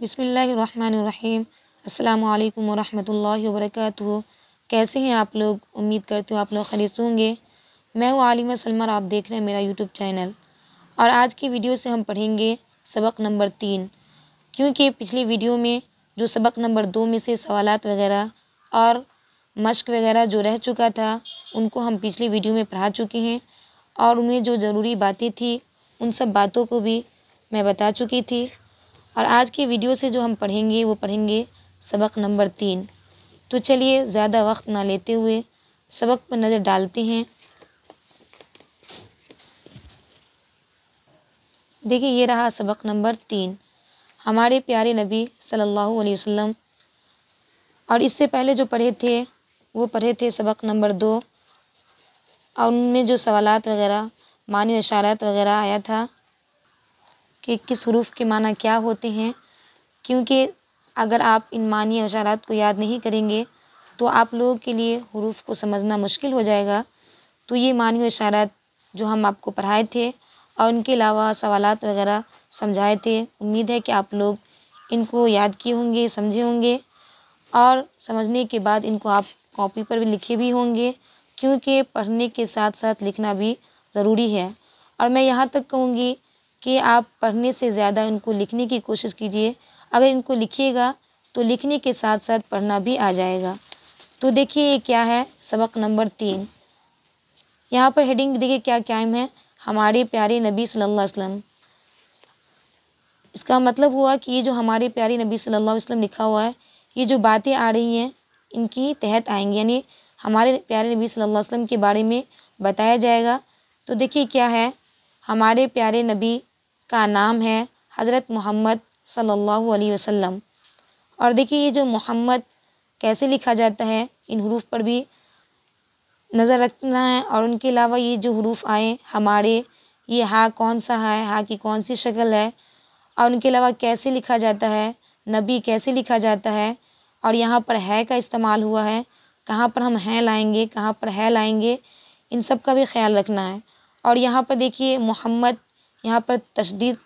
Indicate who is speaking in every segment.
Speaker 1: बिस्मिल्लाहिर्रहमानिर्रहीम। अस्सलामु अलैकुम वरहमतुल्लाहि वबरकातुहू। कैसे हैं आप लोग? उम्मीद करती हूँ आप लोग खैरियत से होंगे। मैं हूँ आलिमा सलमा और आप देख रहे हैं मेरा यूट्यूब चैनल। और आज की वीडियो से हम पढ़ेंगे सबक नंबर 3, क्योंकि पिछली वीडियो में जो सबक नंबर 2 में से सवालात वगैरह और मश्क वगैरह जो रह चुका था उनको हम पिछली वीडियो में पढ़ा चुके हैं, और उनमें जो ज़रूरी बातें थी उन सब बातों को भी मैं बता चुकी थी। और आज की वीडियो से जो हम पढ़ेंगे वो पढ़ेंगे सबक नंबर 3। तो चलिए ज़्यादा वक्त ना लेते हुए सबक पर नज़र डालते हैं। देखिए, ये रहा सबक नंबर 3, हमारे प्यारे नबी सल्लल्लाहु अलैहि वसल्लम। और इससे पहले जो पढ़े थे वो पढ़े थे सबक नंबर 2, और उनमें जो सवालात वगैरह मानी और इशारात वगैरह आया था कि किस हुरूफ के माना क्या होते हैं। क्योंकि अगर आप इन मानी और इशारात को याद नहीं करेंगे तो आप लोगों के लिए हुरूफ को समझना मुश्किल हो जाएगा। तो ये मानी और इशारात जो हम आपको पढ़ाए थे और उनके अलावा सवालात वगैरह समझाए थे, उम्मीद है कि आप लोग इनको याद किए होंगे, समझे होंगे, और समझने के बाद इनको आप कॉपी पर भी लिखे भी होंगे, क्योंकि पढ़ने के साथ साथ लिखना भी ज़रूरी है। और मैं यहाँ तक कहूँगी कि आप पढ़ने से ज़्यादा इनको लिखने की कोशिश कीजिए। अगर इनको लिखिएगा तो लिखने के साथ साथ पढ़ना भी आ जाएगा। तो देखिए ये क्या है, सबक नंबर 3। यहाँ पर हेडिंग देखिए क्या कायम है, हमारे प्यारे नबी सल्लल्लाहु अलैहि वसल्लम। इसका मतलब हुआ कि ये जो हमारे प्यारे नबी सल्लल्लाहु अलैहि वसल्लम लिखा हुआ है, ये जो बातें आ रही हैं इनकी तहत आएंगी, यानी हमारे प्यारे नबी सल्लल्लाहु अलैहि वसल्लम के बारे में बताया जाएगा। तो देखिए क्या है, हमारे प्यारे नबी का नाम है हज़रत मोहम्मद सल्लल्लाहु अलैहि वसल्लम। और देखिए ये जो मोहम्मद कैसे लिखा जाता है, इन हुरूफ पर भी नज़र रखना है। और उनके अलावा ये जो हुरूफ आए हमारे, ये हा कौन सा है, हा की कौन सी शक्ल है, और उनके अलावा कैसे लिखा जाता है, नबी कैसे लिखा जाता है, और यहाँ पर है का इस्तेमाल हुआ है, कहाँ पर हम हैं लाएंगे, कहाँ पर है लाएंगे, इन सब का भी ख्याल रखना है। और यहाँ पर देखिए मोहम्मद, यहाँ पर तशदीद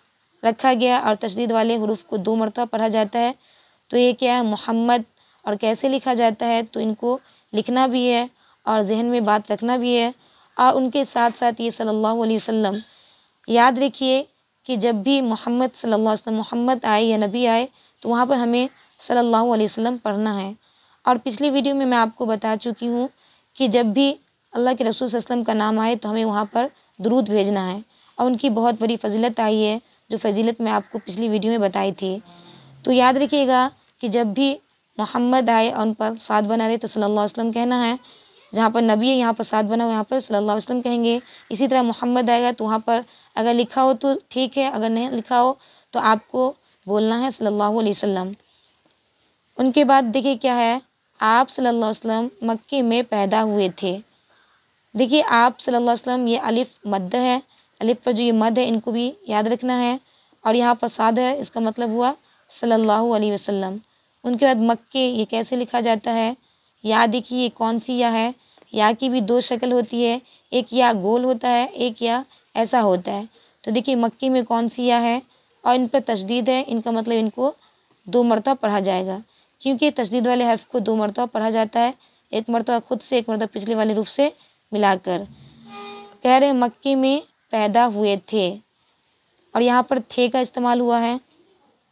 Speaker 1: रखा गया और तशदीद वाले हुरूफ को 2 मरतबा पढ़ा जाता है। तो ये क्या है, मोहम्मद, और कैसे लिखा जाता है, तो इनको लिखना भी है और जहन में बात रखना भी है। और उनके साथ साथ ये सल्लल्लाहु अलैहि वसल्लम याद रखिए कि जब भी मोहम्मद सल्लल्लाहु अलैहि वसल्लम, मोहम्मद आए या नबी आए, तो वहाँ पर हमें सल्लल्लाहु अलैहि वसल्लम पढ़ना है। और पिछली वीडियो में मैं आपको बता चुकी हूँ कि जब भी अल्लाह के रसूल सल्लल्लाहु अलैहि वसल्लम का नाम आए तो हमें वहाँ पर दुरूद भेजना है, और उनकी बहुत बड़ी फजीलत आई है, जो फजीलत मैं आपको पिछली वीडियो में बताई थी। तो याद रखिएगा कि जब भी मोहम्मद आए और उन पर साद बना रहे तो सल्लल्लाहु अलैहि वसल्लम कहना है। जहाँ पर नबी है यहाँ पर साद बना हो, यहाँ पर सल्लल्लाहु अलैहि वसल्लम कहेंगे। इसी तरह मोहम्मद आएगा तो वहाँ पर अगर लिखा हो तो ठीक है, अगर नहीं लिखा हो तो आपको बोलना है सल्लल्लाहु अलैहि वसल्लम। उनके बाद देखिए क्या है, आप सल्लल्लाहु अलैहि वसल्लम मक्के में पैदा हुए थे। देखिए आप सल्लल्लाहु अलैहि वसल्लम, ये अलिफ मद्द है, अलिफ पर जो ये मद है इनको भी याद रखना है, और यहाँ पर साद है, इसका मतलब हुआ सल्लल्लाहु अलैहि वसल्लम। उनके बाद मक्के, ये कैसे लिखा जाता है, या देखिए ये कौन सी या है, या की भी 2 शक्ल होती है, एक या गोल होता है, एक या ऐसा होता है। तो देखिए मक्के में कौन सी या है, और इन पर तशदीद है, इनका मतलब इनको 2 मरतबा पढ़ा जाएगा, क्योंकि तशदीद वाले हर्फ को 2 मरतबा पढ़ा जाता है, एक मरतबा खुद से, एक मरतबा पिछले वाले रूप से मिलाकर। कह रहे मक्के में पैदा हुए थे, और यहाँ पर थे का इस्तेमाल हुआ है।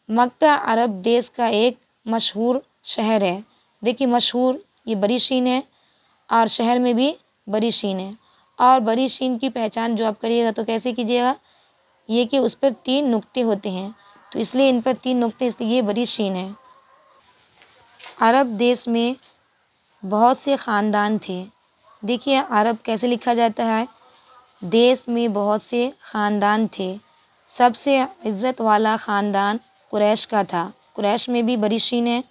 Speaker 1: मक्का अरब देश का एक मशहूर शहर है। देखिए मशहूर, ये बड़ी शीन है, और शहर में भी बड़ी शीन है। और बड़ी शीन की पहचान जो आप करिएगा तो कैसे कीजिएगा, ये कि उस पर 3 नुक्ते होते हैं, तो इसलिए इन पर 3 नुक्ते, इसलिए ये बड़ी शीन है। अरब देश में बहुत से ख़ानदान थे। देखिए अरब कैसे लिखा जाता है, देश में बहुत से ख़ानदान थे। सबसे इज़्ज़त वाला ख़ानदान कुरैश का था। कुरैश में भी बड़ी शीन है।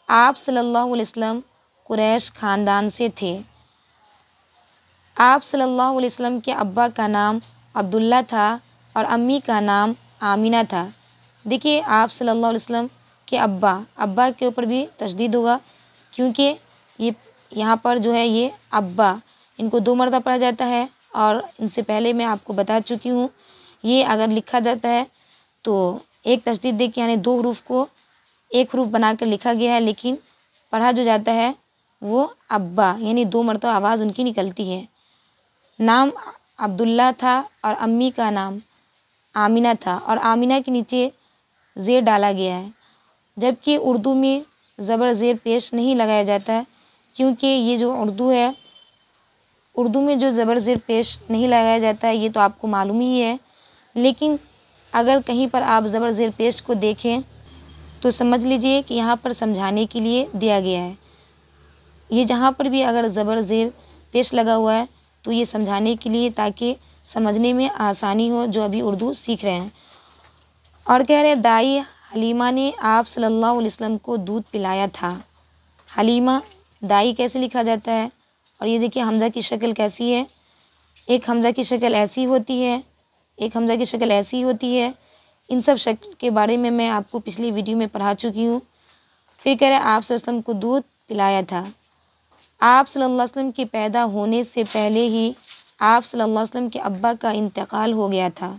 Speaker 1: आप सल्लल्लाहु अलैहि वसल्लम कुरैश ख़ानदान से थे। आप सल्लल्लाहु अलैहि वसल्लम के अब्बा का नाम अब्दुल्ला था और अम्मी का नाम आमिना था। देखिए आप सल्लल्लाहु अलैहि वसल्लम के अब्बा, अब्बा के ऊपर भी तशदीद होगा, क्योंकि ये यहाँ پر جو ہے یہ ابا، ان کو 2 مرتبہ پڑھا جاتا ہے، اور ان سے پہلے میں آپ کو بتا چکی ہوں یہ اگر لکھا جاتا ہے تو ایک تشدید دے کے یعنی 2 حروف کو ایک حروف بنا کر لکھا گیا ہے، لیکن پڑھا جو جاتا ہے وہ ابا، یعنی 2 مرتبہ آواز ان کی نکلتی ہے۔ نام عبداللہ تھا اور امی کا نام آمینہ تھا، اور آمینہ کے نیچے زیر ڈالا گیا ہے، جبکہ اردو میں زبر زیر پیش نہیں لگایا جاتا ہے، کیونکہ یہ جو اردو ہے، اردو میں جو زبر زیر پیش نہیں لگایا جاتا ہے یہ تو آپ کو معلوم ہی ہے، لیکن اگر کہیں پر آپ زبر زیر پیش کو دیکھیں تو سمجھ لیجئے کہ یہاں پر سمجھانے کے لیے دیا گیا ہے۔ یہ جہاں پر بھی اگر زبر زیر پیش لگا ہوا ہے تو یہ سمجھانے کے لیے، تاکہ سمجھنے میں آسانی ہو جو ابھی اردو سیکھ رہے ہیں۔ اور کہہ رہے دائی حلیمہ نے آپ صلی اللہ علیہ وسلم کو دودھ پلایا تھا۔ حلیمہ دائی کیسے لکھا جاتا ہے، اور یہ دیکھیے حمزہ کی شکل کیسی ہے، ایک حمزہ کی شکل ایسی ہوتی ہے، ایک حمزہ کی شکل ایسی ہوتی ہے، ان سب شکل کے بارے میں آپ کو پچھلی ویڈیو میں پڑھا چکی ہوں۔ پھر کہہ رہے آپ صلی اللہ علیہ وسلم کو دودھ پلایا تھا۔ آپ صلی اللہ علیہ وسلم کے پیدا ہونے سے پہلے ہی آپ صلی اللہ علیہ وسلم کے ابا کا انتقال ہو گیا تھا۔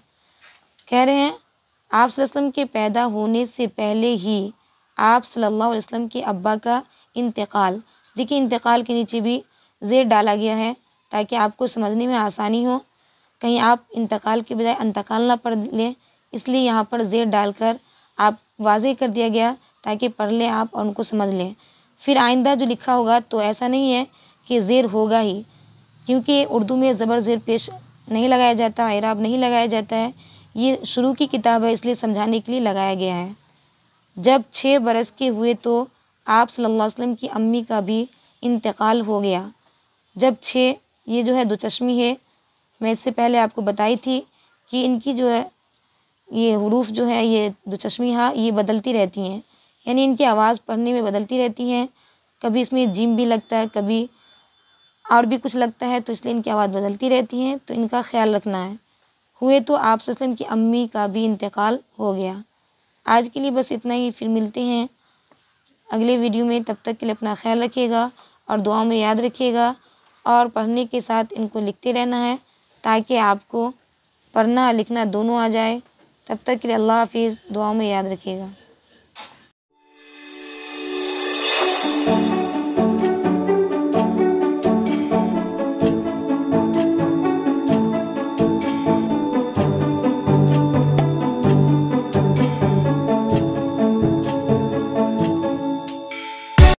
Speaker 1: کہہ رہے ہیں آپ صلی اللہ علیہ وسلم کے پیدا ہونے سے پہلے ہی آپ صلی اللہ علیہ وسلم کے ابا کا انتقال، دیکھیے انتقال کے نیچے بھی زیر ڈالا گیا ہے تاکہ آپ کو سمجھنے میں آسانی ہو، کہیں آپ انتقال کے بجائے انتقال نہ پڑھ لیں، اس لیے یہاں پر زیر ڈال کر آپ واضح کر دیا گیا تاکہ پڑھ لیں آپ اور ان کو سمجھ لیں۔ پھر آئندہ جو لکھا ہوگا تو ایسا نہیں ہے کہ زیر ہوگا ہی، کیونکہ اردو میں زبر زیر پیش نہیں لگایا جاتا، اعراب نہیں لگایا جاتا ہے، یہ شروع کی کتاب ہے اس لیے سمجھانے کے لیے لگایا گیا ہے۔ جب 6 برس کے ہوئے تو آپ صلی اللہ علیہ وسلم کی امی کا بھی انتقال ہو گیا۔ جب 6 یہ جو ہے دو چشمی ہے، میں اس سے پہلے آپ کو بتائی تھی کہ ان کی جو ہے یہ حروف جو ہے یہ دو چشمی ہاں یہ بدلتی رہتی ہیں، یعنی ان کی آواز پڑھنے میں بدلتی رہتی ہیں، کبھی اس میں جیم بھی لگتا ہے، کبھی اور بھی کچھ لگتا ہے، تو اس لیے ان کی آواز بدلتی رہتی ہیں، تو ان کا خیال رکھنا ہے۔ ہوئے تو آپ صلی اللہ علیہ وسلم کی امی کا بھی انتقال ہو گیا۔ آج کے لیے بس اتنا ہی، پھر ملتے ہیں اگلے ویڈیو میں، تب تک کے لیے اپنا خیال رکھیے گا اور دعاؤں میں یاد رکھیے گا، اور پڑھنے کے ساتھ ان کو لکھتے رہنا ہے تاکہ آپ کو پڑھنا لکھنا دونوں آ جائے۔ تب تک کے لیے اللہ حافظ، دعاؤں میں یاد رکھیے گا۔